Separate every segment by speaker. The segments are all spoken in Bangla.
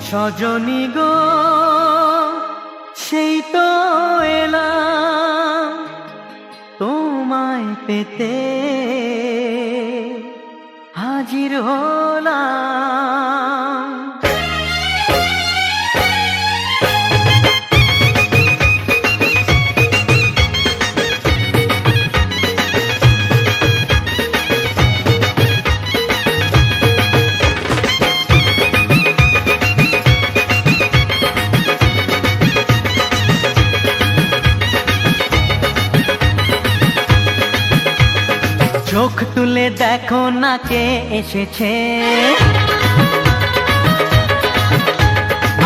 Speaker 1: সজনী গো সেই তো এলাম তোমায় পেতে হাজির হলাম। চোখ তুলে দেখো না কে এসেছে,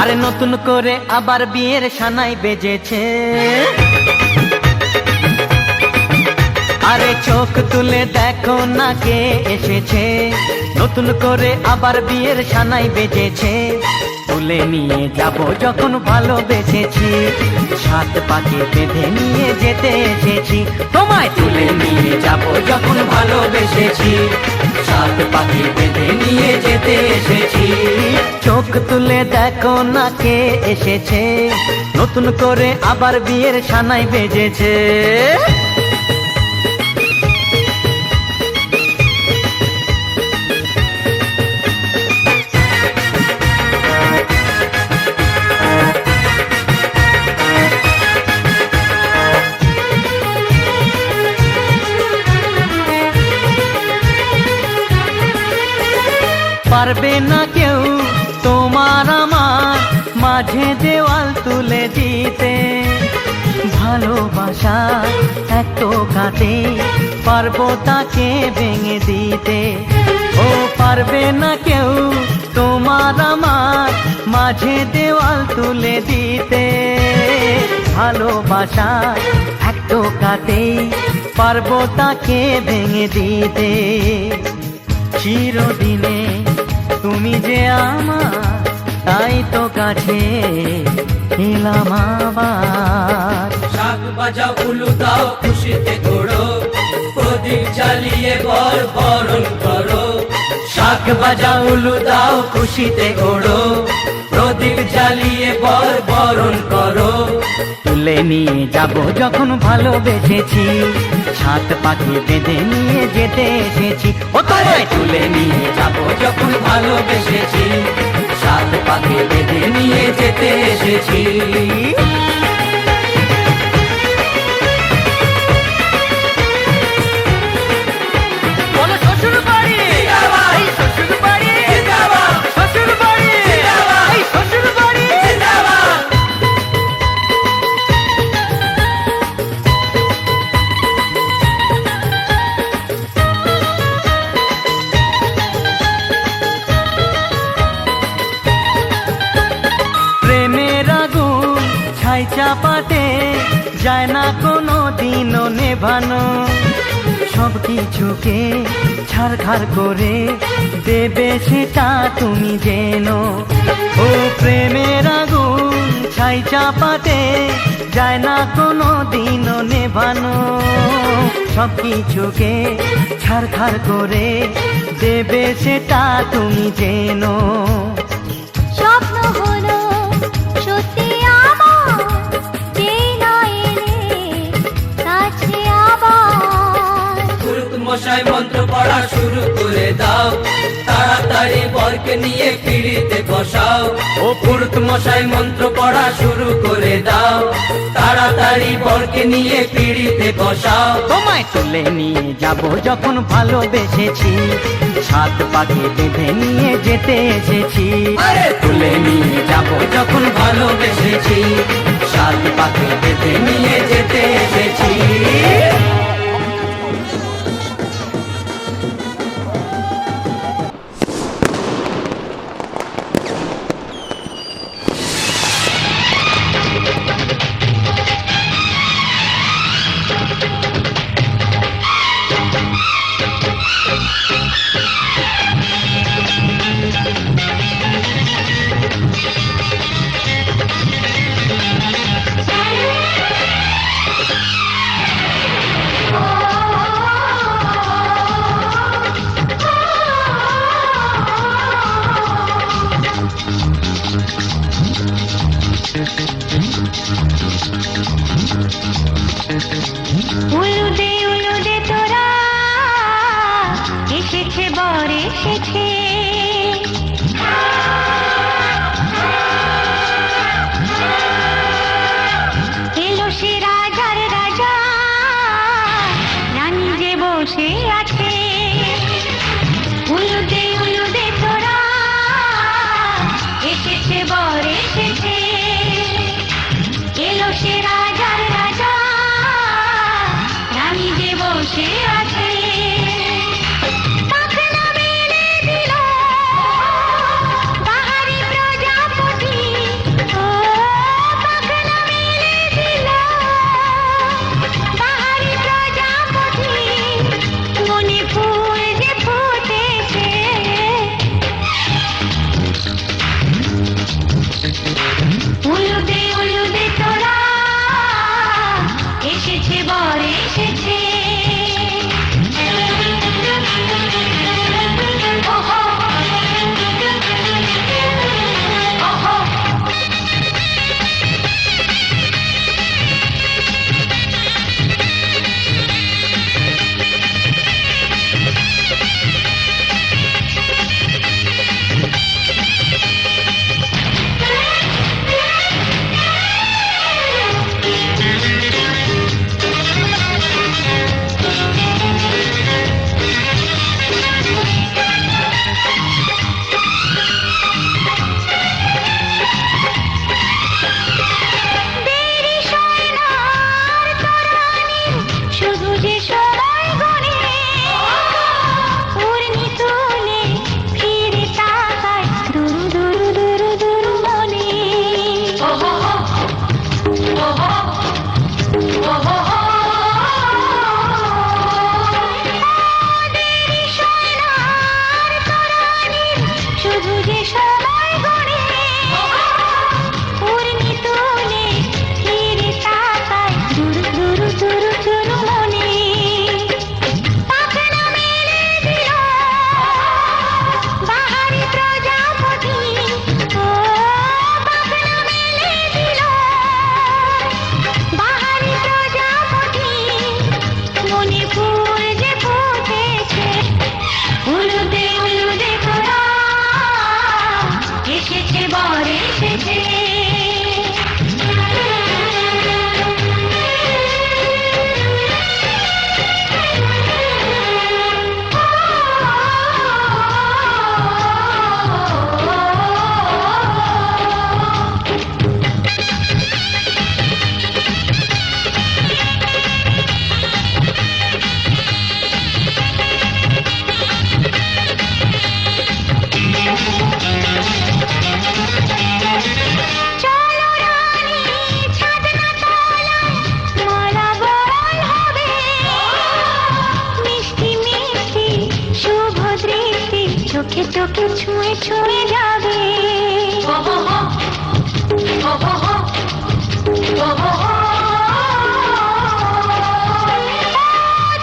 Speaker 1: আরে নতুন করে আবার বিয়ের সানাই বেজেছে। আরে চোখ তুলে দেখো না কে এসেছে, নতুন করে আবার বিয়ের সানাই বেজেছে। তুলে নিয়ে যাব যখন ভালোবেসেছি, সাত পাকে বেঁধে নিয়ে যেতে এসেছি। তোমায় তুলে নিয়ে যাব যখন ভালোবেসেছি, সাত পাকে বেঁধে নিয়ে যেতে এসেছি। চোখ তুলে দেখো না কে এসেছে, নতুন করে আবার বিয়ের সানাই বেজেছে। পারবে না কেউ তোমার আমার মাঝে দেওয়াল তুলে দিতে, ভালোবাসা এত কাটে পারবো তাকে ভেঙে দিতে। ও পারবে না কেউ তোমার আমার মাঝে দেওয়াল তুলে দিতে, ভালোবাসা এত কাটে পারবো তাকে ভেঙে দিতে। চিরদিনে তুমি যে আমার, তাই তো কাছে এলাম আবার।
Speaker 2: শাক বাজাও উলু দাও খুশিতে ঘোড়ো, প্রদীপ জ্বালিয়ে বর বরণ করো।
Speaker 1: শাক বাজাও উলু দাও খুশিতে ঘোড়ো,
Speaker 2: প্রদীপ জ্বালিয়ে বর বরণ করো।
Speaker 1: তুলে নিয়ে যাব যখন ভালোবেসেছি, সাত পাখি বেঁধে নিয়ে যেতে এসেছি। ও তোমায়
Speaker 2: তুলে নিয়ে যাব যখন ভালোবেসেছি, সাত পাকে বেঁধে নিয়ে যেতে এসেছি।
Speaker 1: বলো শ্বশুর বাড়ি, এই শ্বশুর বাড়ি, শ্বশুর বাড়ি, এই শ্বশুর বাড়ি। প্রেমের আগুন ছাই চাপাতে যায় না কোনো দিনও নেভানো, সব কিছুকে ছাড়খাড় করে দেবে সেটা তুমি জেনো। ও প্রেমের আগুন ছাই চাপাতে যায় না কোনো দিনও নেভানো, সব কিছুকে ছাড়খাড় করে দেবে সেটা তুমি জেনো।
Speaker 3: স্বপ্ন হলো সত্যি আমার, যেই না এলে কাছে আবার।
Speaker 2: পুরুত মশাই মন্ত্র পড়া শুরু করে দাও, তাড়াতাড়ি বরকে নিয়ে পিড়িতে বসাও। ও পুরুত মশাই মন্ত্র পড়া শুরু করে দাও, তাড়াতাড়ি বরকে নিয়ে পিড়িতে বসাও।
Speaker 1: তোমায় তুলে নিয়ে যাব যখন ভালোবেসেছি, সাত পাখি বেঁধে নিয়ে যেতে এসেছি।
Speaker 2: আরে তুলে নিয়ে যাব যখন ভালোবেসেছি, সাত পাকে বেঁধে নিয়ে যেতে এসেছি।
Speaker 3: বর এসেছে এলো সে রাজার রাজা রানী যে বসে আছে উলুদে তোরা এসেছে বর এসেছে এলো সে রাজার রাজা রানী যে বসে আছে পাখনা মেলে দিল বাহারি প্রজাপতি ও পাখনা মেলে দিল বাহারি প্রজাপতি মনে ফুল যে ফুটেছে উলুদে তোরা এসেছে বর এসেছে ওহো ওহো দেরি সয় না আর তরানির শুধু যে সময় গণে উড়নি তুলে ফিরে তাকায় দুরু মনে ওহো ওহো ওহো দেরি সয় না আর তরানির শুধু যে সময় গণে উড়নি তুলে ফিরে তাকায় দুরু মনে পাখনা মেলে দিল বাহারি প্রজাপতি ও পাখনা মেলে দিল বাহারি প্রজাপতি মনে ফুল যে ফুটেছে উলুদে তোরা এসেছে বর এসেছে চলো রানী ছাদনা তলায় মালা বরণ হবে মিষ্টি মিষ্টি শুভ দৃষ্টি চোখে চোখে ছুঁয়ে ছুঁয়ে যাবে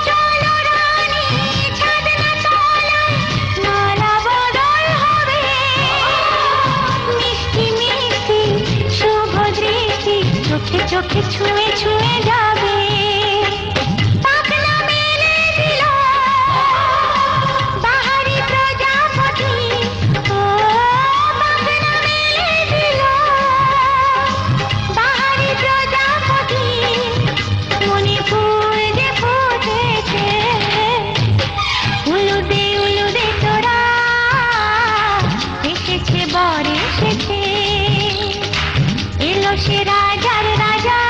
Speaker 3: চলো রানী ছাদনা তলায় মালা বরণ হবে মিষ্টি মিষ্টি শুভ দৃষ্টি চোখে চোখে ছুঁয়ে ছুঁয়ে যাবে পাখনা মেলে দিল বাহারি প্রজাপতি ও পাখনা মেলে দিল বাহারি প্রজাপতি মনে ফুল যে ফুটেছে উলুদে তোরা এসেছে বর এসেছে এলো সে রাজার রাজা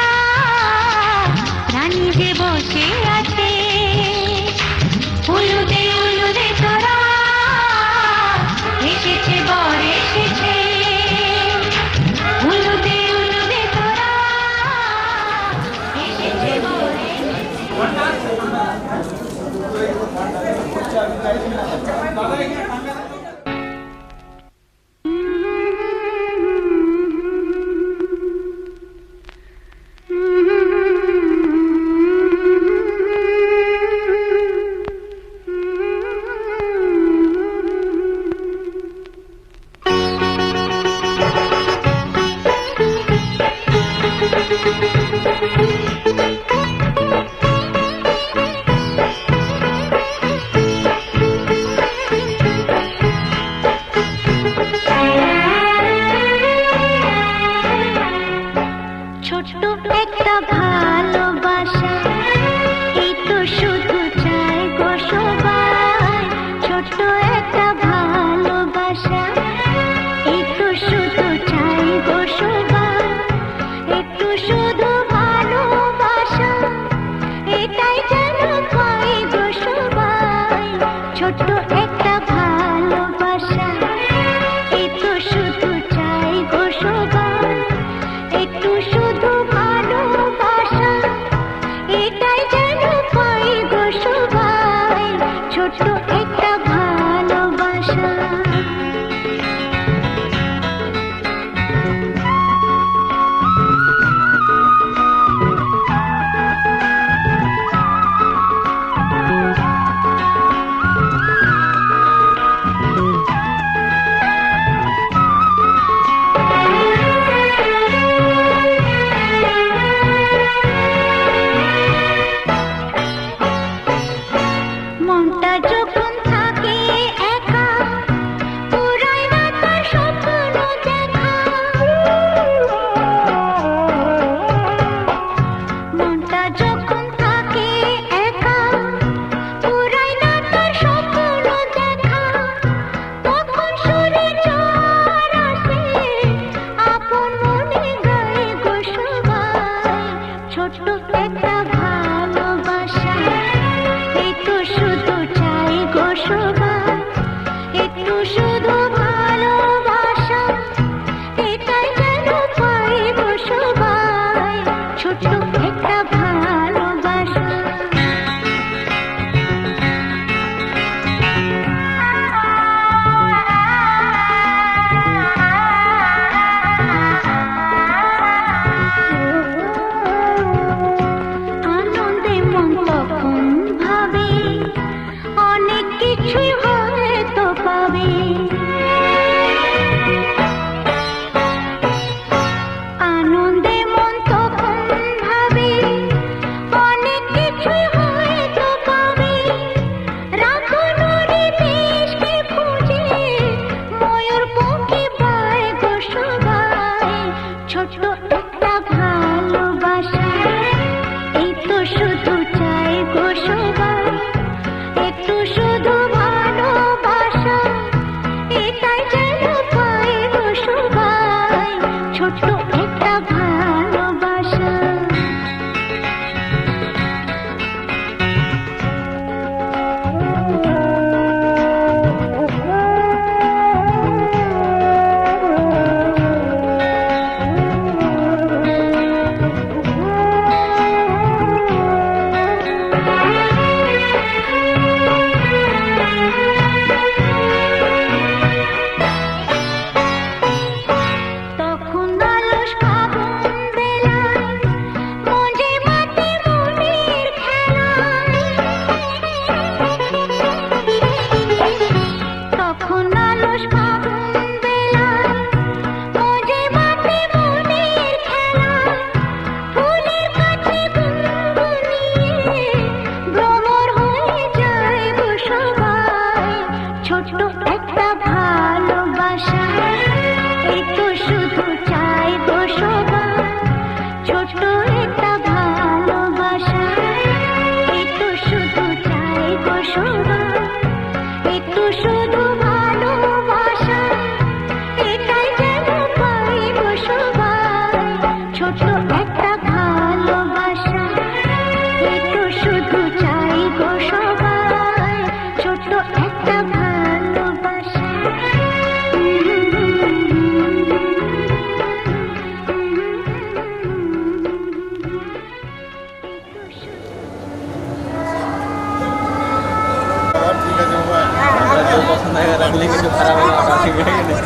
Speaker 3: একটু শুধু ভালোবাসা, এটাই যেন পাইব সবাই, ছোট্ট একটা ভালোবাসা। আনন্দে মন তখন ভাবে অনেক কিছুই হয়তো পাবে। আনন্দে মন তখন ভাবে অনেক কিছুই হয়তো পাবে। রাখনুরি দেশকে খুঁজে ময়ূর পক্ষী পায় গো সবাই, ছোট্ট একটা ভালোবাসা। এই তো শুধু চাই গো সবাই, একটু শুধু ভালোবাসা, এটাই যেন পাই গো সবাই, ছোট্ট একটা ভালোবাসা। তখন আলস ফাগুন বেলায় মঞ্জে মাটি মনের খেলায়, তখন আলস ফাগুন বেলায় মঞ্জে মাটি মনের খেলায়, ফুলের কাছে গুনগুনিয়ে ভ্রমর হয়ে যায় গো সবাই, ছোট্ট একটা ভালোবাসা। এই তো শুধু চাই গো সবাই, ছোট্ট একটা ভালোবাসা। এই তো শুধু চাই গো সবাই, একটু শুধু ভালোবাসা, এটাই যেন পাই গো সবাই, ছোট্ট একটা ভালোবাসা। এই তো শুধু চাই গো সবাই, ছোট্ট একটা ভালোবাসা।
Speaker 4: ঠিক আছে বাবা, পছন্দ হয়ে রাখলে কিছু খারাপ হয়ে যাবে, ঠিক হয়ে গেলে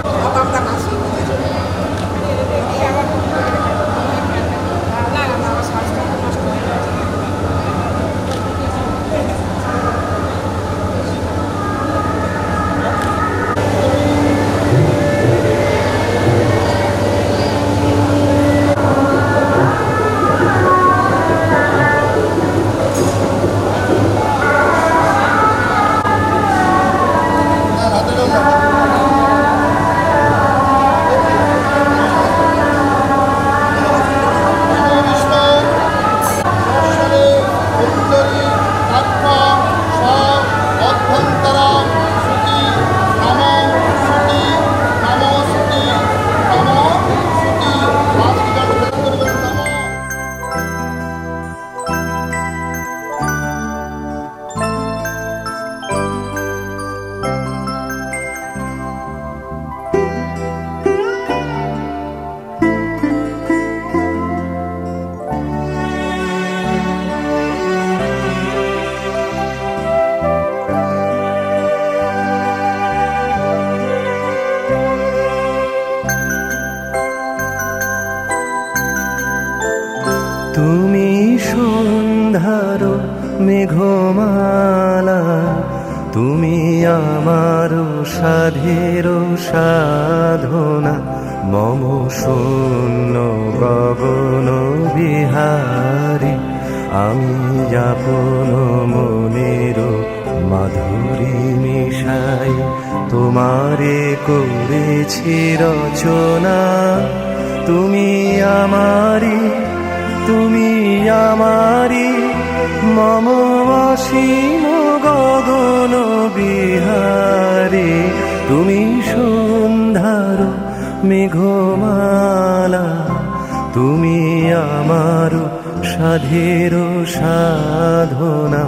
Speaker 5: তুমি সন্ধ্যার মেঘমালা, তুমি আমার সাধের সাধনা, মম শূন্য গগন বিহারী, আমি যাপন মনের মাধুরী মিশাই, তোমারে করেছি রচনা। তুমি আমারি, তুমি আমারি, মম অসীম গগন বিহারী, তুমি সন্ধ্যার মেঘমালা, তুমি আমার সাধের সাধনা।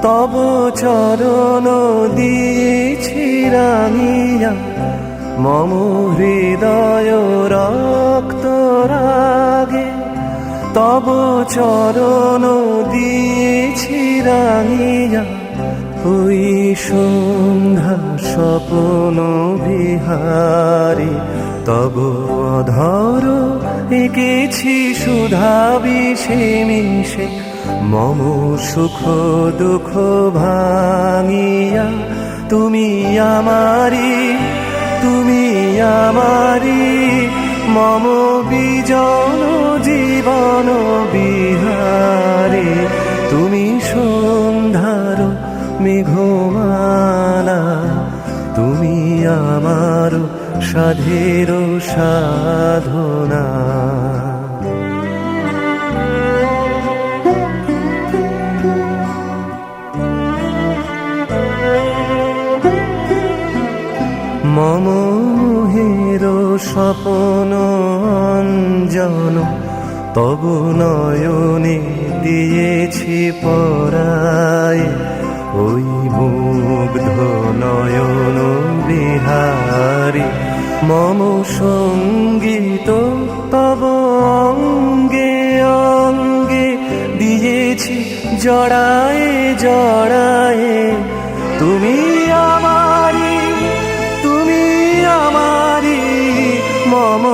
Speaker 5: তব চরণ দিয়েছি রাঙিয়া মম হৃদয় রক্ত রাগে তব চরণ দিয়েছি রাঙিয়া ওই সন্ধ্যা স্বপ্ন বিহারী তব অধর এঁকেছি সুধা বিষে মিশে মম সুখ দুঃখ ভাঙিয়া তুমি আমারি মম বিজন জীবন বিহারে তুমি সন্ধ্যার মেঘমালা তুমি আমার সাধের সাধনা মম মোহের স্বপ্ন অঞ্জন তব নয়নে দিয়েছি পরায় ওই মুগ্ধ নয়ন বিহারী মম সঙ্গীত তব অঙ্গে অঙ্গে দিয়েছি জড়ায়ে জড়ায়ে তুমি আমারি মম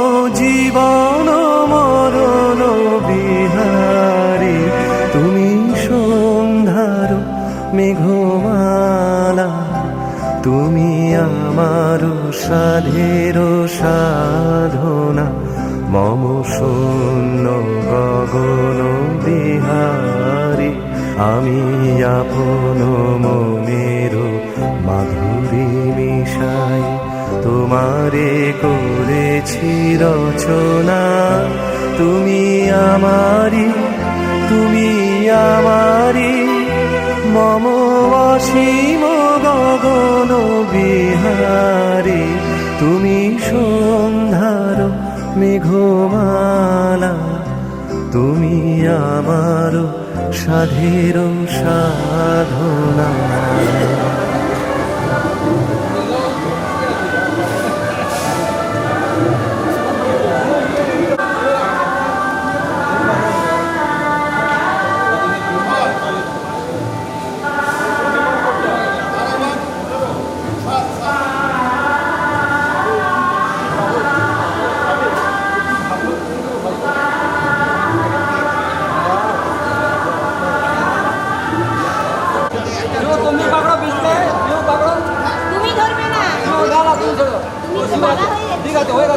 Speaker 5: জীবন মরণ বিহারী তুমি সন্ধ্যার মেঘমালা তুমি আমার সাধের সাধনা মম শূন্য গগন বিহারী আমি আপন মনের মাধুরী মিশাই তোমারে করেছি রচনা তুমি আমারি মম অসীম গগন বিহারী তুমি সন্ধ্যার মেঘমালা তুমি আমার সাধের সাধনা
Speaker 3: তুমি ধরবে না তুমি বাধা হয়ে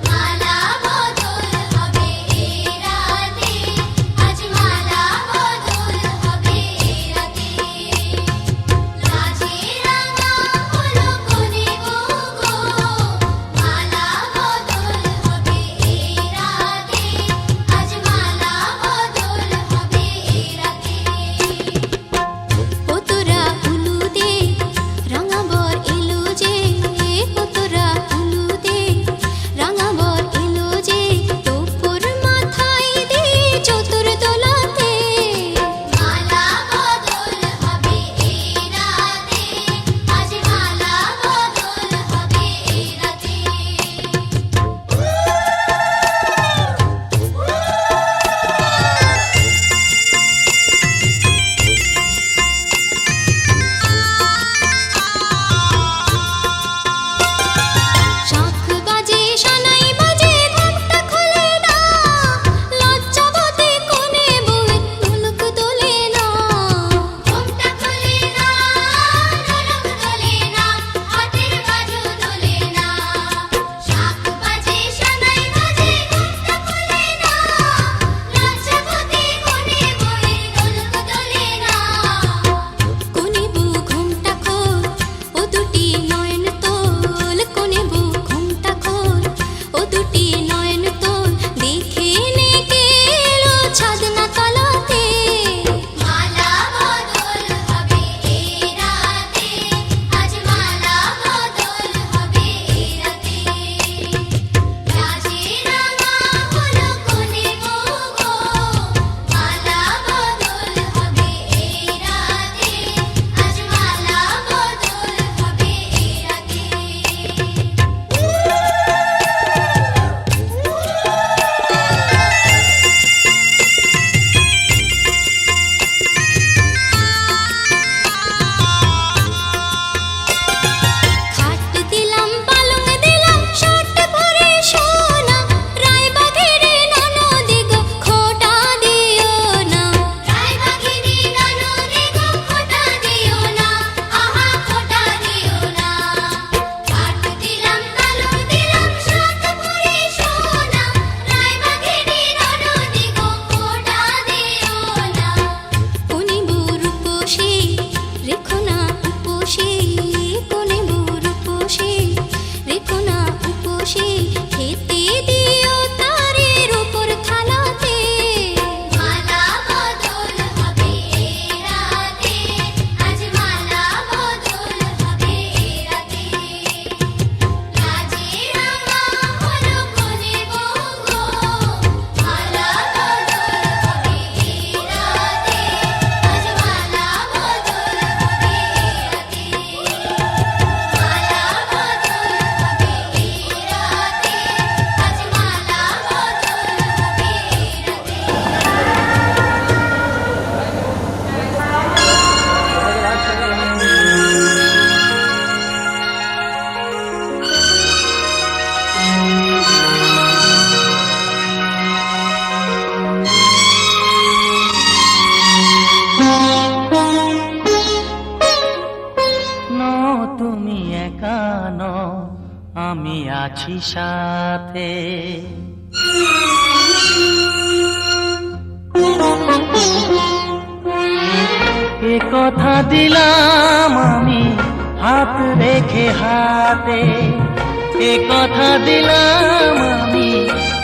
Speaker 6: মালা বদল হবে এ রাতে
Speaker 1: আমি আছি সাথে। এ কথা দিলাম আমি হাত রেখে হাতে, এ কথা দিলাম আমি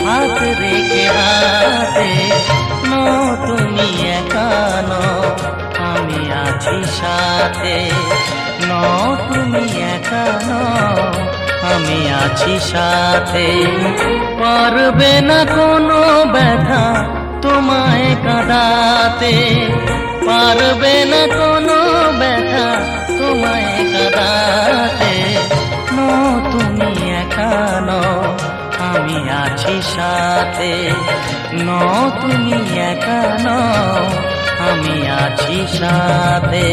Speaker 1: হাত রেখে হাতে। নো তুমি একা নও, আমি আছি সাথে। নো তুমি একা নও, আমি আছি সাথে। পারবে না কোনো ব্যথা তোমায় কাঁদাতে, পারবে না কোনো ব্যথা তোমায় কাঁদাতে। নো তুমি একা নও, আমি আছি সাথে। নো তুমি একা নও, আমি আছি সাথে।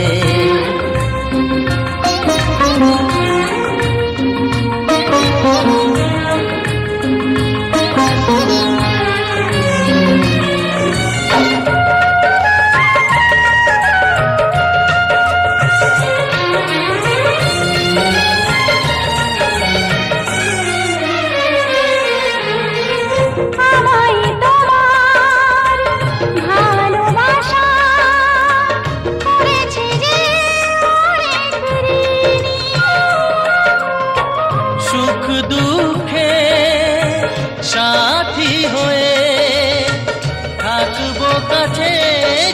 Speaker 3: আমায় তোমার ভালোবাসা করেছে যে অনেক ঋণী।
Speaker 1: সুখ দুঃখে সাথী হয়ে থাকবো কাছে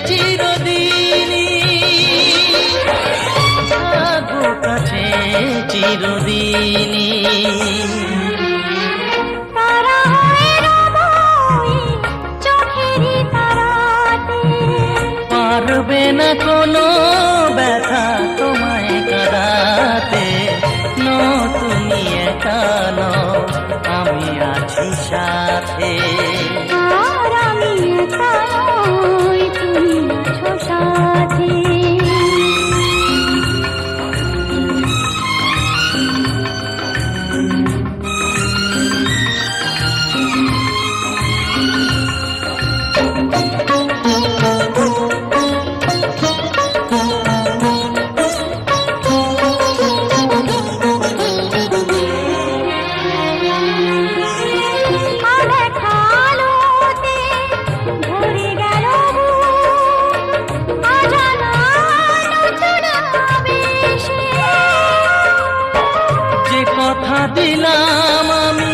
Speaker 1: চিরদিনই, থাকবো কাছে চিরদিনই।
Speaker 3: তারা হয়ে রব ওই চোখেরই তারাতে।
Speaker 1: পারবে না কোনো ব্যথা তোমায় কাঁদাতে। নো তুমি একা নও, আমি আছি সাথে।
Speaker 3: আর আমি একা নই, তুমি আছো সাথে। আদেখা আলোতে ভরে গেল বুক, অজানা নতুন আবেশে।
Speaker 1: যে কথা দিলাম আমি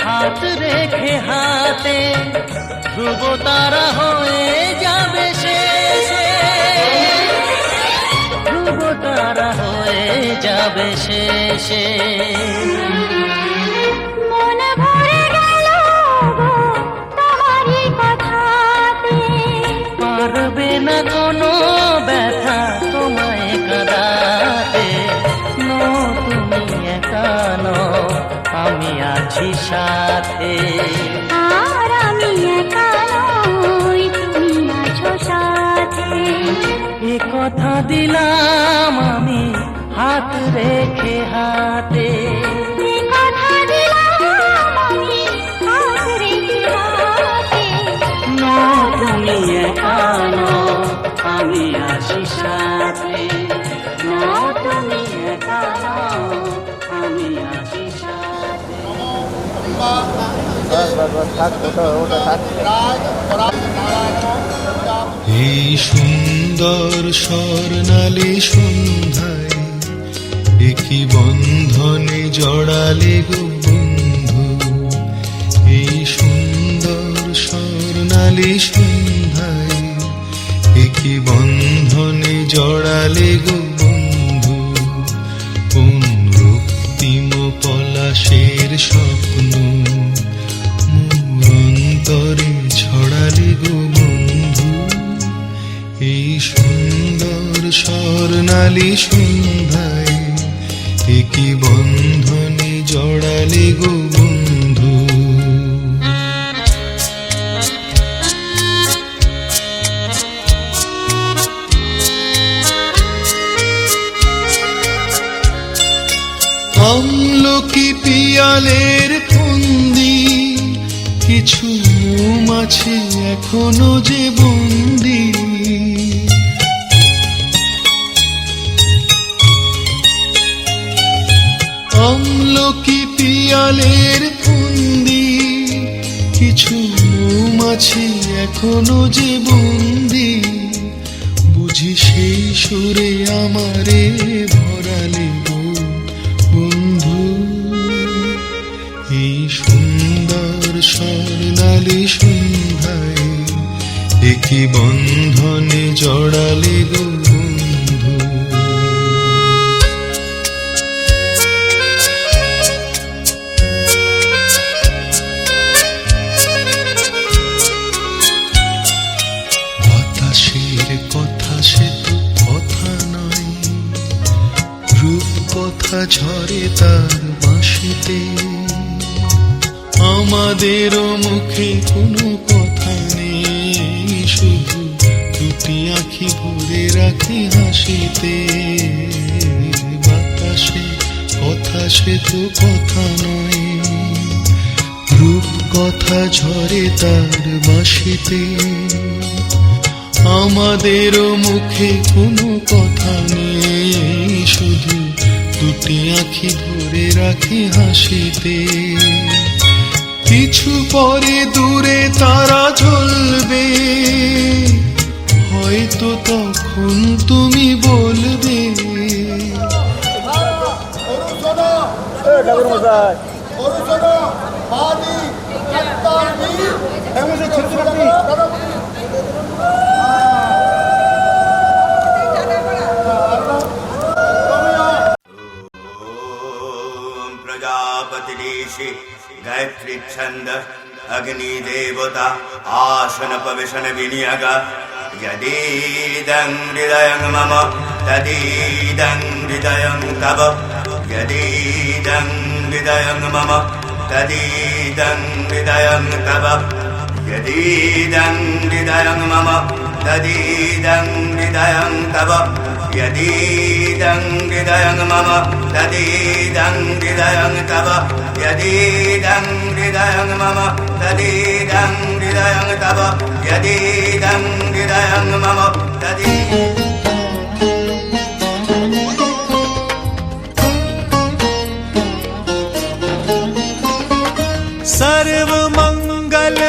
Speaker 1: হাত রেখে হাতে, ধ্রুব তারা হয়ে যাবে শেষে, ধ্রুব তারা হয়ে যাবে শেষে।
Speaker 3: মন ভরে গেল গো তোমারই কথাতে।
Speaker 1: পারবে না কোনো ব্যথা তোমায় কাঁদাতে। নো তুমি একা নও, আমি আছি সাথে।
Speaker 3: আর আমি একা নই, তুমি আছো সাথে।
Speaker 1: এ কথা দিলাম আমি হাত রেখে হাতে।
Speaker 3: এ কথা দিলাম আমি হাত রেখে হাতে।
Speaker 1: নো তুমি একা নও, আমি আছি সাথে। নো তুমি একা নও, আমি আছি সাথে।
Speaker 5: এই সুন্দর স্বর্ণালী সন্ধ্যায় একই বন্ধনে জড়ালে গো বন্ধু। এই সুন্দর স্বর্ণালী সন্ধ্যায় একই বন্ধনে জড়ালে গো বন্ধু। কোন রক্তিম পলাশের স্বপ্ন মোর অন্তরে ছড়ালে গো বন্ধু। এই সুন্দর স্বর্ণালী সন্ধ্যায় একই বন্ধনে জড়ালে গো বন্ধু। আমলকি পিয়ালের ফন্দি কিছু মৌমাছি এখনো যে বন্দি। আমলকি পিয়ালের ফন্দি, কিছু মৌমাছি এখনো যে বন্দি, বুঝি সেই সুরে আমারে ভরালে গো বন্ধু। এই সুন্দর স্বর্ণালী সন্ধ্যায় একই বন্ধনে জড়ালে গো বন্ধু। বাতাসের কথা সে তো কথা নয়, রূপ কথা ঝরে তার বাঁশিতে। আমাদেরও মুখে কোনো কথা নেই, শুধু দুটি আঁখি ভরে রাখি হাসিতে। বাতাসে কথা সে তো কথা নয়, রূপ কথা ঝরে তার বাঁশিতে। আমাদেরও মুখে কোনো কথা নেই, শুধু দুটি আঁখি ভরে রাখি হাসিতে। কিছু পরে দূরে তারা জ্বলবে, হয়তো তখন তুমি বলবে
Speaker 6: प्रजापति ऋषि गायत्री छंद अग्नि देवता आसन पविशन विनियोग यदीदं हृदयं मम तदीदं हृदयं तव यदीदं हृदयं मम तदीदं हृदयं तव यदीदं हृदयं मम तदीदं हृदयं तव यदीदं हृदयं मम तदीदं हृदयं तव यदीदं हृदयं मम तदीदं हृदयं तव यदीदं हृदयं मम
Speaker 7: सर्वमंगल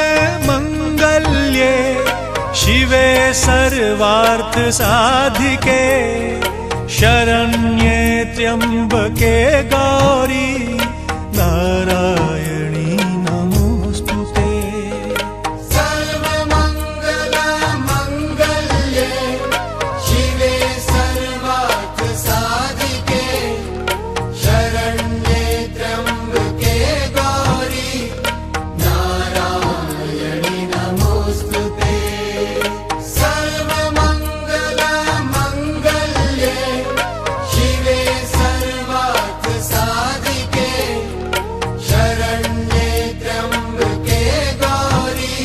Speaker 7: मंगल्ये शिवे सर्वार्थ साधिके शरण्ये त्र्यंबके गौरी नारायणी नमोस्तुते।
Speaker 2: सर्वमंगल मंगल्ये शिवे सर्वार्थ साधिके शरण्ये त्र्यंबके गौरी नारायणी नमोस्तुते। सर्वमंगल मंगल्ये शिवे सर्वार्थ साधिके शरण्ये त्र्यंबके गौरी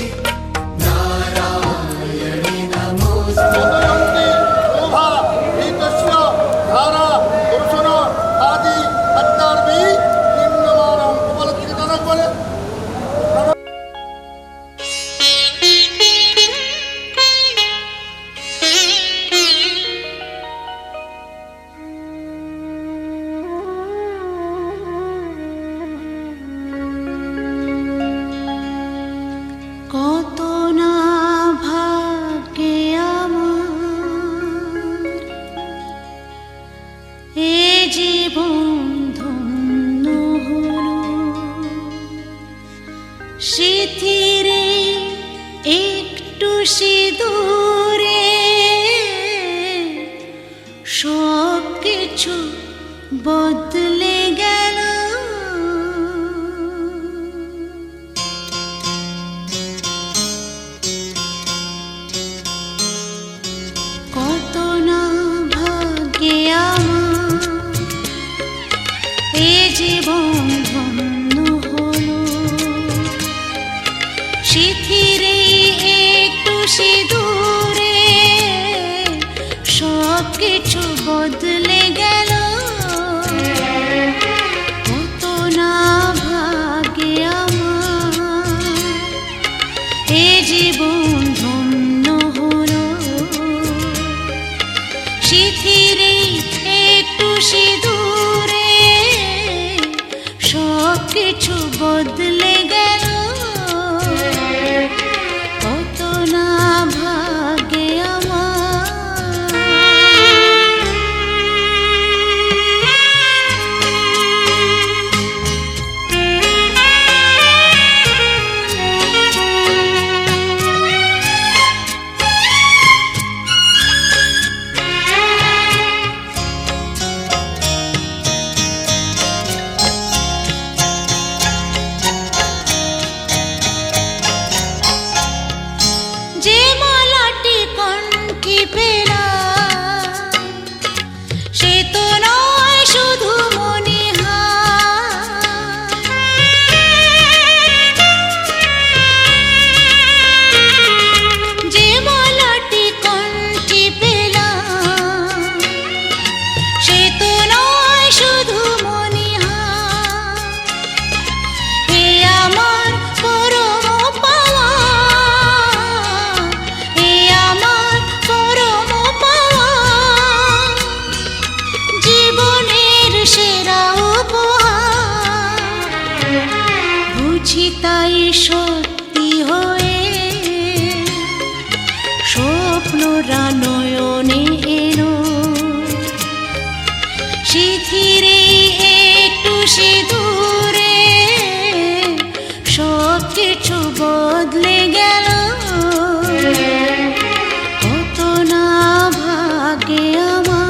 Speaker 2: नारायणी नमोस्तुते।
Speaker 3: কত না ভাগ্যে আমার এ জীবন ধন্য হলো, স্মৃতিরে একটু সিঁদুরে সব কিছু বদলে গেল। কত না ভাগ্যে আমার এ জীবন ধন্য হলো, স্মৃতিরে একটু সিঁদুরে সব কিছু বদলে গেল। কত না ভাগ্যে আমার এ জীবন ধন্য হলো, স্মৃতিরে একটু সিঁদুরে সে তো নয় শুধু মনে যে মালাটি কণ্ঠে পেলাম সে তো নয় শুধু মনে হে আমার পরম পাওয়া, হে আমার পরম পাওয়া, জীবনের সেরা উপহার। বুঝি তাই সত্যি হয়ে স্বপ্নরা নয়নে এলো, শিথিরে একটু সিঁদুরে সব কিছু বদলে গেল। কত না ভাগ্যে আমার।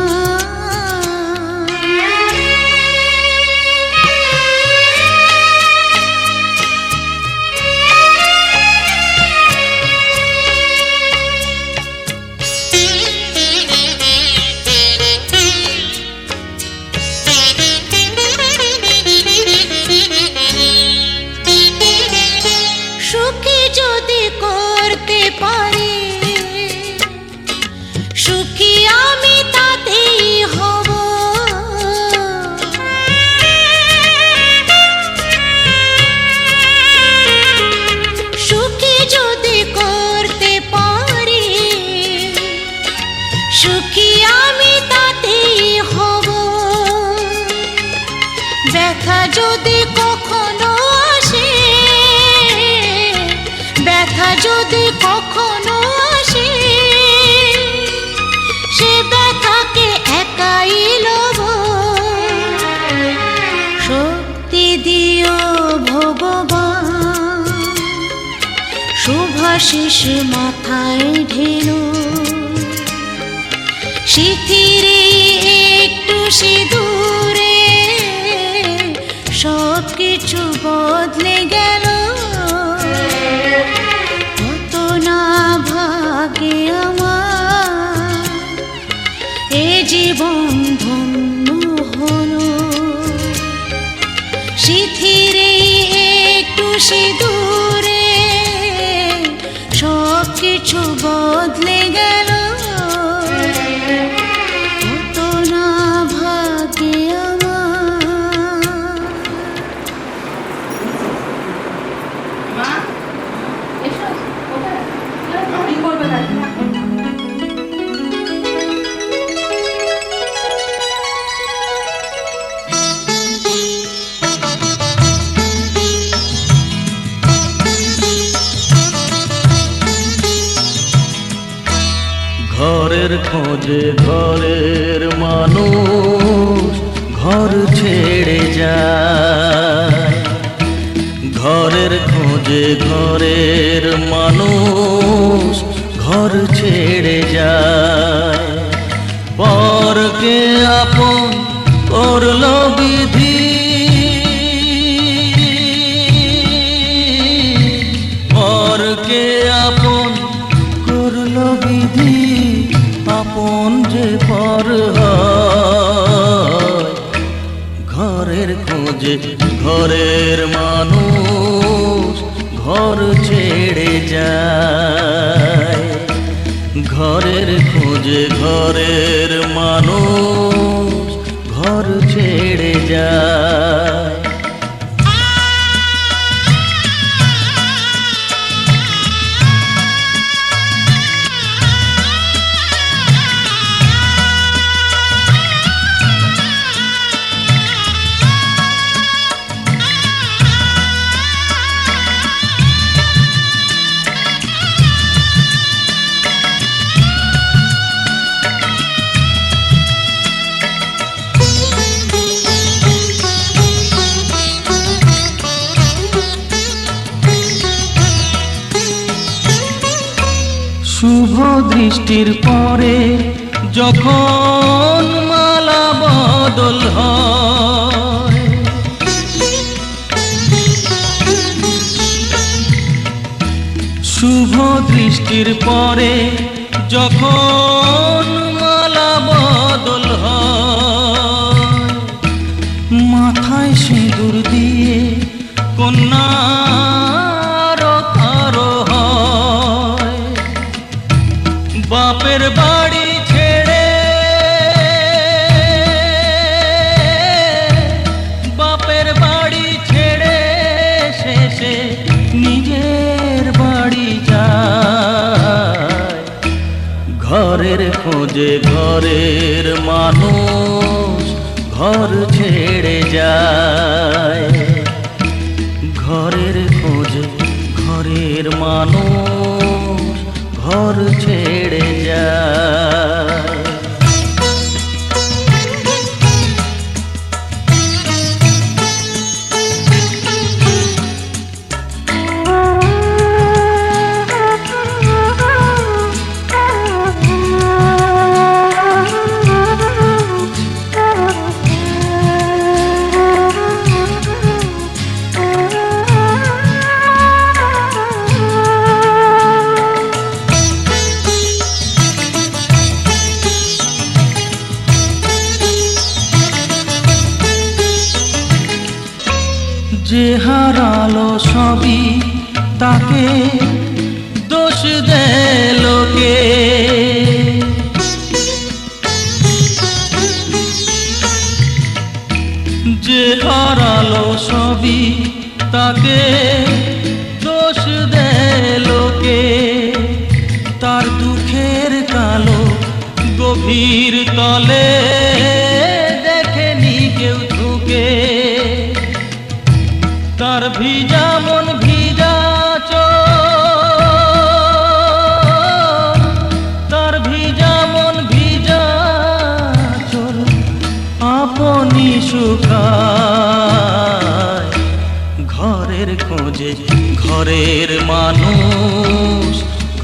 Speaker 3: সুখী যদি করতে পারি, সুখী আমি তাতেই হব। সুখী যদি করতে পারি, সুখী আমি তাতেই হব। ব্যথা যদি কখনো আসে, ব্যথা যদি কখনো আসে, সে ব্যথাকে একাই লব। শক্তি দিও ভগবান, শুভাশিস মাথায় ঢেলো, শিথিরে একটু সিঁদুরে সব কিছু বদলে গেল। কত না ভাগ্যে আমার, এ জীবন ধন্য হলো। শিথিরে একটু সিঁদুরে সব কিছু বদলে গেল। কত না ভাগ্যে আমার।
Speaker 1: ঘরের খোঁজে ঘরের মানুষ ঘর ছেড়ে যায়, ঘরের খোঁজে ঘরের মানুষ ঘর ছেড়ে যায়। পরকে আপন করলো বিধি, পরকে আপন করলো বিধি, আপন যে পর হয়। ঘরের খোঁজে ঘরের মানুষ ঘর ছেড়ে যায়, ঘরের খোঁজে ঘরের মানুষ ঘর ছেড়ে যায়। শুভ দৃষ্টির পরে যখন মালা বদল হয়, শুভ দৃষ্টির পরে যখন মালা বদল হয়, খোঁজে ঘরের মানুষ ঘর ছেড়ে যায়, ঘরের খোঁজে ঘরের মানুষ ঘর ছেড়ে যায়। যে হারালো সবই তাকে দোষ দেয় লোকে, যে হারালো সবই তাকে দোষ দেয় লোকে, তার দুঃখের কালো গভীর তলে দেখেনি কেউ ঝুঁকে, তার ভিজা মন ভিজা চোখ, তার ভিজা মন ভিজা চোখ আপনি শুকায়। ঘরের খোঁজে ঘরের মানুষ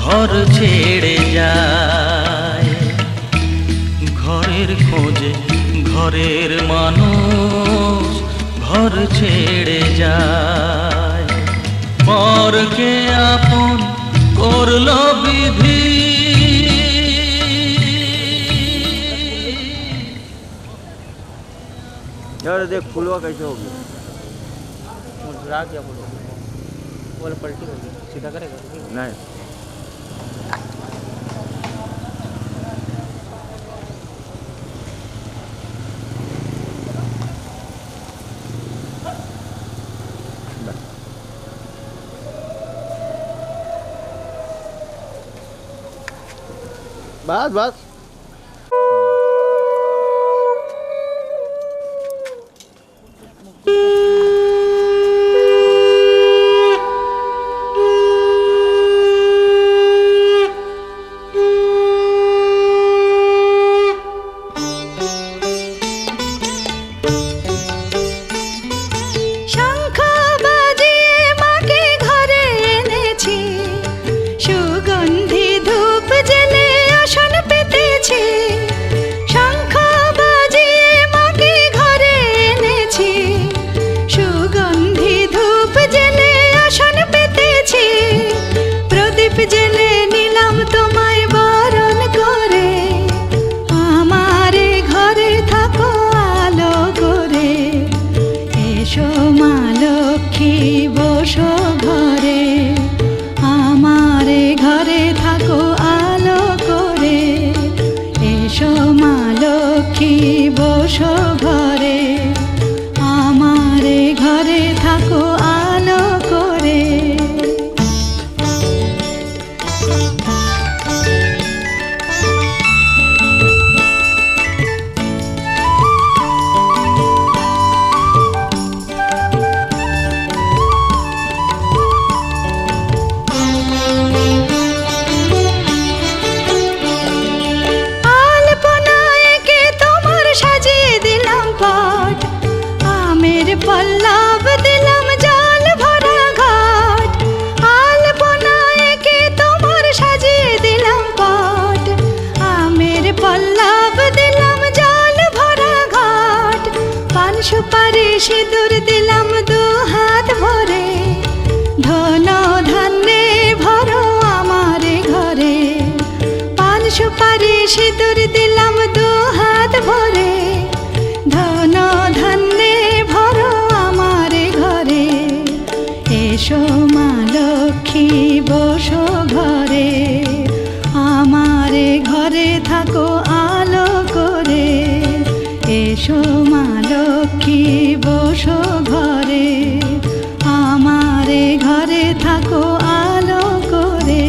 Speaker 1: ঘর ছেড়ে যায়, ঘরের খোঁজে ঘরের মানুষ ঘর ছেড়ে যায়। পরকে আপন করলো বিধি,
Speaker 4: यार देख फुलवा कैसे हो गया, मुझरा क्या बोलो, बोले पलटी होगी, सीधा करेगा नहीं। बस बस
Speaker 3: শঙ্খ বাজিয়ে মাকে ঘরে এনেছি, সুগন্ধি ধূপ জেলে আসন পেতেছি। শঙ্খ বাজিয়ে মাকে ঘরে এনেছি, সুগন্ধি ধূপ জেলে আসন পেতেছি। প্রদীপ জেলে নিলাম তোমায় বরণ করে, আমারে ঘরে থাকো আলো করে। এসো মা লক্ষ্মী বসো ঘরে, আমারে ঘরে থাকো আলো করে। এসো মা লক্ষ্মী বসো ঘরে, আমারে ঘরে থাকো আলো করে। আলপনায় এঁকে তোমার সাজিয়ে দিলাম পট, আমের পল্লব দিলাম জল ভরা ঘট। আলপনায় এঁকে তোমার সাজিয়ে দিলাম পট, আমের পল্লব দিলাম জল ভরা ঘট। পান সুপারি সিঁদুর দিলাম দু হাত ভরে, ধন ধান্যে ভরো আমারে ঘরে। পান সুপারি সিঁদুর দিলাম দু হাত ভরে, ধন ধান্যে ভরো আমারে ঘরে। এসো মা লক্ষ্মী বসো ঘরে, আমারে ঘরে থাকো আলো করে। এসো মা লক্ষ্মী বসো ঘরে, আমারে ঘরে থাকো আলো করে।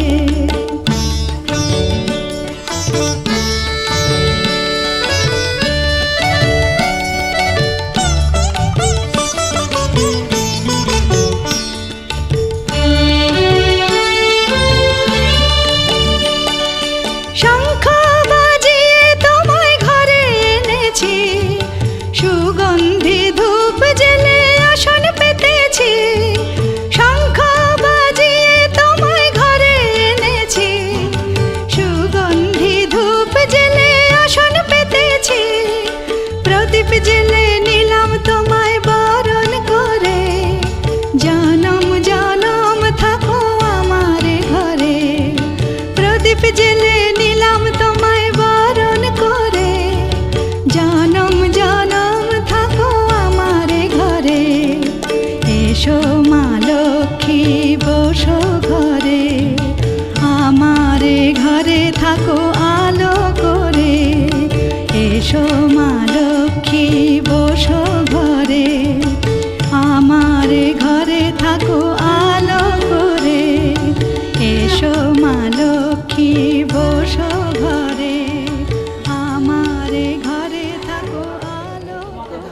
Speaker 8: প্রদীপ জেলে নিলাম তোমায় বরণ করে, জনম জনম থাকো আমারে ঘরে। প্রদীপ জেলে নিলাম তোমায় বরণ করে, জনম জনম থাকো আমারে ঘরে। এসো মা লক্ষ্মী বসো ঘরে, আমারে ঘরে থাকো আলো করে। এসো মা লক্ষ্মী বসো ঘরে, আমারে ঘরে থাকো আলো করে। এসো মা লক্ষ্মী বসো ঘরে, আমারে ঘরে থাকো আলো করে।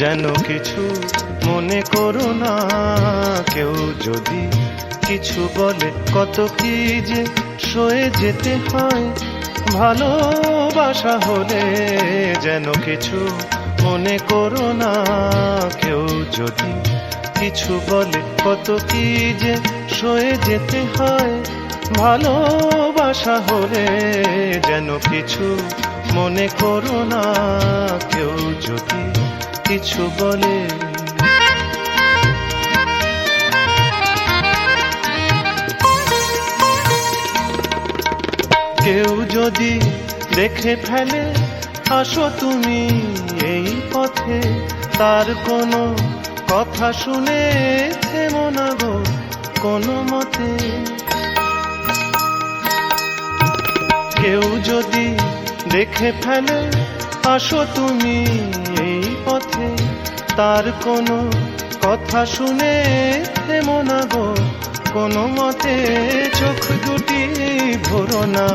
Speaker 7: যেন কিছু মনে করো না, কেউ যদি কিছু বলে কত কি যে সয়ে যেতে হয় ভালোবাসা হলে। যেন কিছু মনে করো না, কেউ যদি কিছু বলে কত কি যে সয়ে যেতে হয় ভালোবাসা হলে। যেন কিছু মনে করো না, কেউ যদি কিছু বলে। কেউ যদি দেখে ফেলে আসো তুমি এই পথে, তার কোনো কথা শুনে থেমো না গো কোনো মতে। কেউ যদি দেখে ফেলে আসো তুমি এই পথে, তার কোনো কথা শুনে থেমো না গো কোনো মতে। চোখ দুটি ভরো না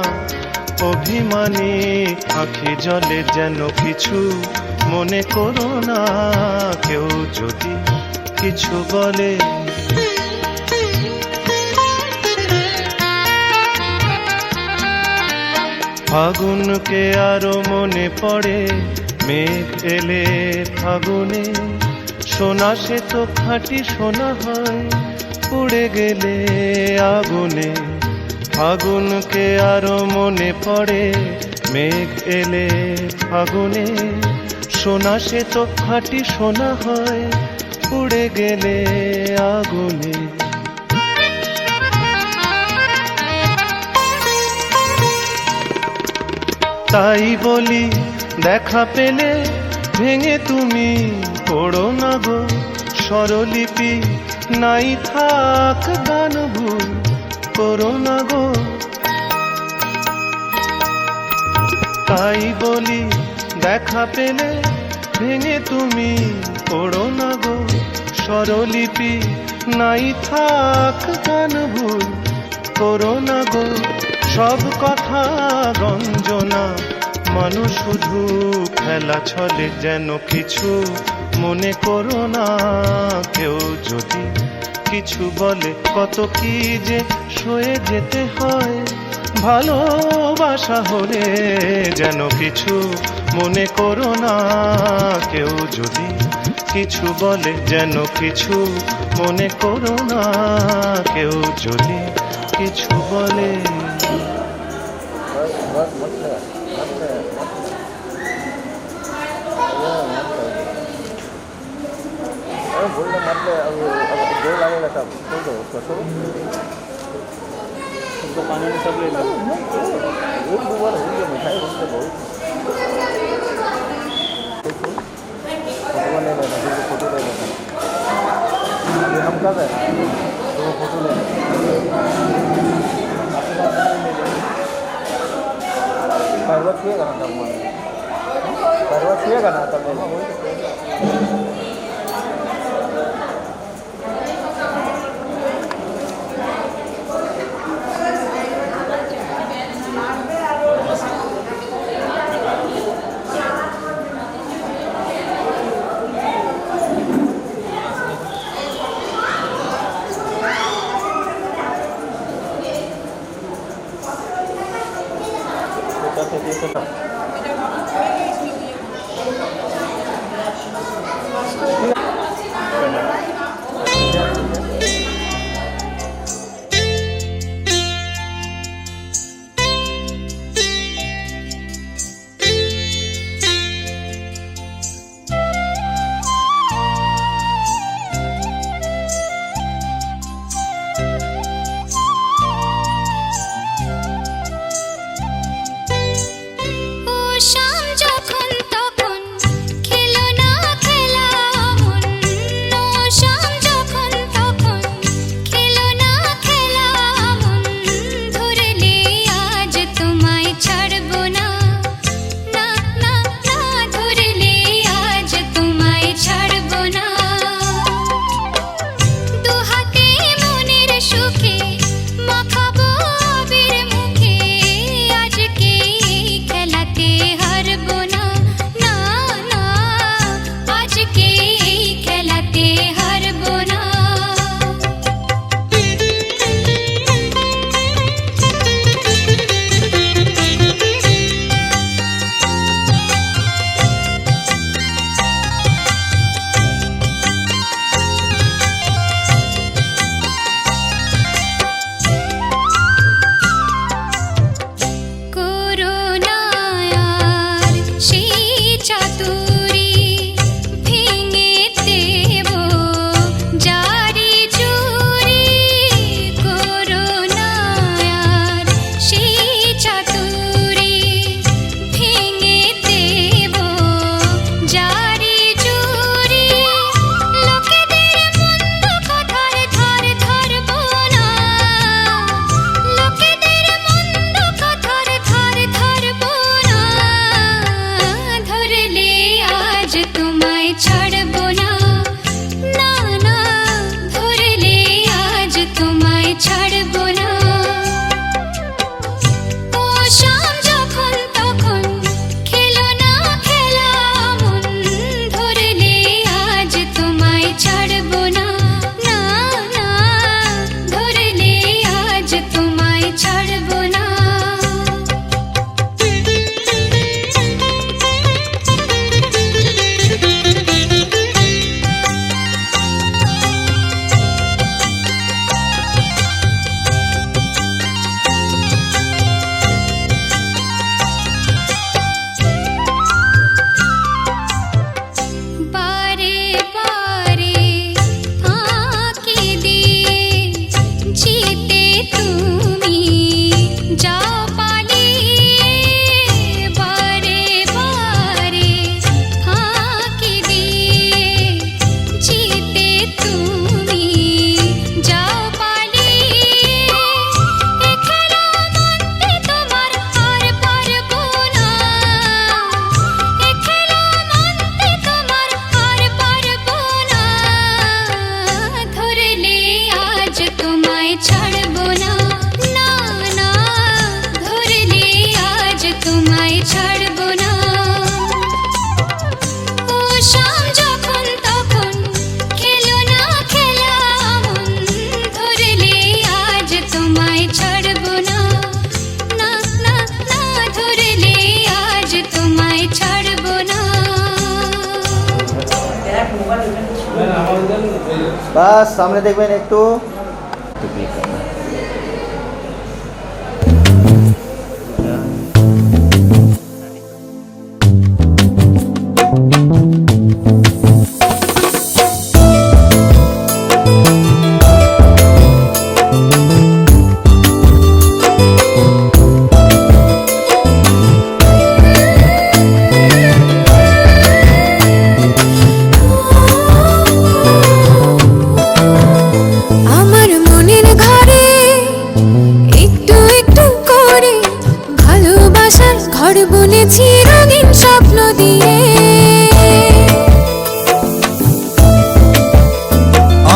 Speaker 7: অভিমানী আখি জলে, যেন কিছু মনে করো না, কেউ যদি কিছু বলে। ফাগুনকে আরো মনে পড়ে, মেঘ এলে ফাগুনে, সোনা সে তো খাঁটি সোনা হয় পুড়ে গেলে আগুনে। ফাগুনকে আরো মনে পড়ে, মেঘ এলে ফাগুনে, সোনা সে তো খাঁটি সোনা হয় পুড়ে গেলে আগুনে। তাই বলি দেখা পেলে ভেঙে তুমি পড়ো না গো, স্বরলিপি নাই থাক গান ভুল করো না গো। তাই বলি দেখা পেলে ভেঙে তুমি পড়ো না গো, স্বরলিপি নাই থাক গান ভুল করো না গো। সব কথা গঞ্জনা মানুষ শুধু খেলা ছলে, যেন কিছু মনে করো না। কেউ যদি কিছু বলে কত কি যে সয়ে যেতে হয়, ভালোবাসা হলে যেন কিছু মনে করো না। কেউ যদি কিছু বলে যেন কিছু মনে করো না। কেউ যদি কিছু বলে
Speaker 4: बोलने मतलब अब दो लगेगा तब बोल दो उसको छोड़ो, उसको पानी में सब ले लो। एक दो बार हो गया मिठाई उससे बहुत फोटो ले लेना, फिर फोटो ले लेना। ये हम कर रहे हैं तो फोटो ले लेना। परवत छुएगा ना तब, परवत छुएगा ना तब लेना।
Speaker 9: বাস সামনে দেখবেন একটু।
Speaker 8: আমার মনের ঘরে একটু একটু করে ভালোবাসার ঘর বুনেছি রঙিন স্বপ্ন দিয়ে।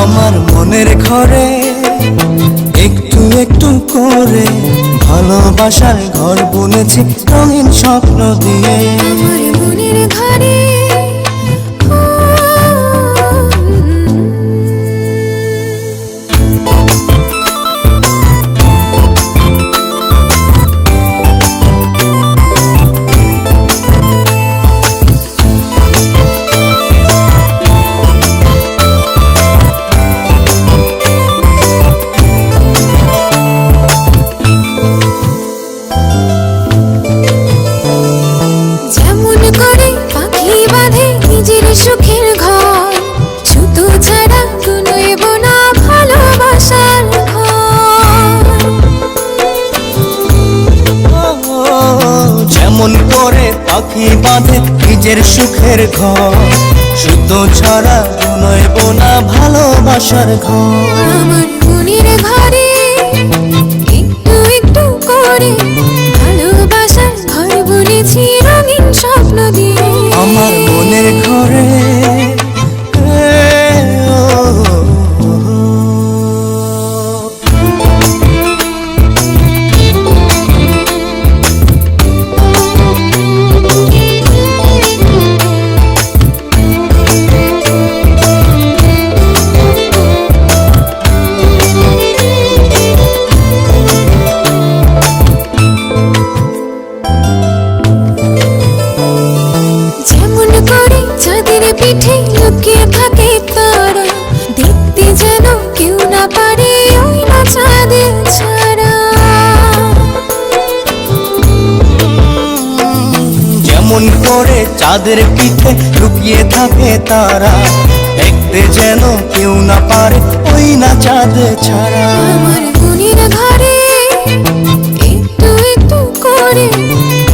Speaker 10: আমার মনের ঘরে একটু একটু করে ভালোবাসার ঘর বুনেছি রঙিন স্বপ্ন দিয়ে।
Speaker 8: আমার মনের ঘরে যেমন করে পাখি বাঁধে নিজের সুখের ঘর, সুতো ছাড়া শুনইব না ভালোবাসার ঘর।
Speaker 10: যেমন করে পাখি বাঁধে নিজের সুখের ঘর, শুধু ছাড়া নইব না ভালোবাসার ঘর।
Speaker 8: আমার মনের ঘরে একটু একটু করে ভালোবাসার ঘর বুনেছি রঙিন স্বপ্ন দিয়ে।
Speaker 10: আমার মনের ঘরে
Speaker 8: যেমন করে চাঁদের পিঠে লুকিয়ে থাকে তারা, দেখতে যেন কেউ না পারে ওই না চাঁদের ছাড়া।
Speaker 10: যেমন করে চাঁদের পিঠে লুকিয়ে থাকে তারা, দেখতে যেন কেউ না পারে ওই না চাঁদ ছাড়া।
Speaker 8: আমার মনের ঘরে একটু একটু করে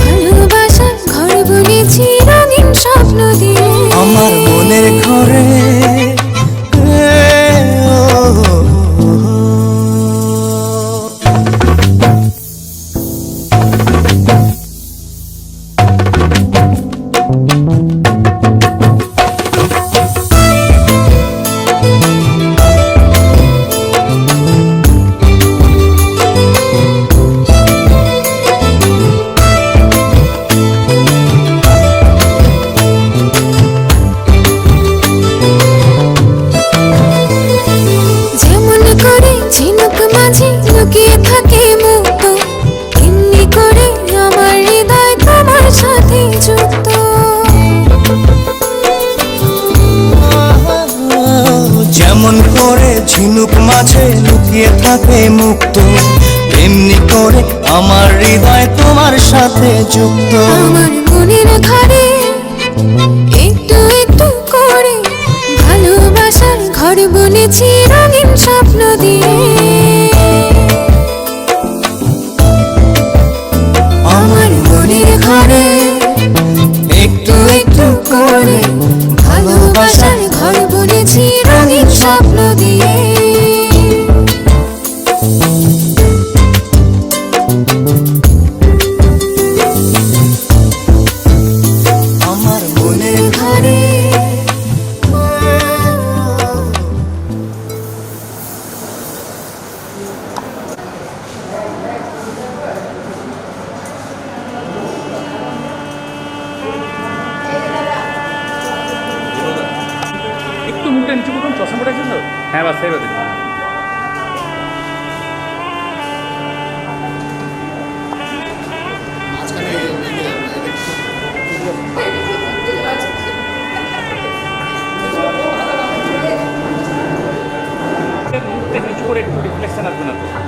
Speaker 8: ভালোবাসার ঘর বুনেছি রঙিন স্বপ্ন দিয়ে।
Speaker 10: আমার মনের ঘরে
Speaker 8: যেমন করে ঝিনুক মাঝে লুকিয়ে থাকে মুক্ত, এমনি করে আমার হৃদয় তোমার সাথে যুক্ত।
Speaker 10: যেমন করে ঝিনুক মাঝে লুকিয়ে থাকে মুক্ত, এমনি করে আমার হৃদয় তোমার সাথে যুক্ত।
Speaker 8: আমার মনের ঘরে একটু একটু করে ভালোবাসার ঘর বুনেছি রঙিন স্বপ্ন দিয়ে। আমার মনের ঘরে
Speaker 10: একটু একটু করে
Speaker 8: ভালোবাসার ঘর বুনেছি রঙিন স্বপ্ন দিয়ে।
Speaker 10: আমার মনের ঘরে
Speaker 4: একটু মুখটা নিচু করুন, চশমা রাখছেন তো? হ্যাঁ বাস সেই বাদে।
Speaker 11: আসছেন আসবে না তো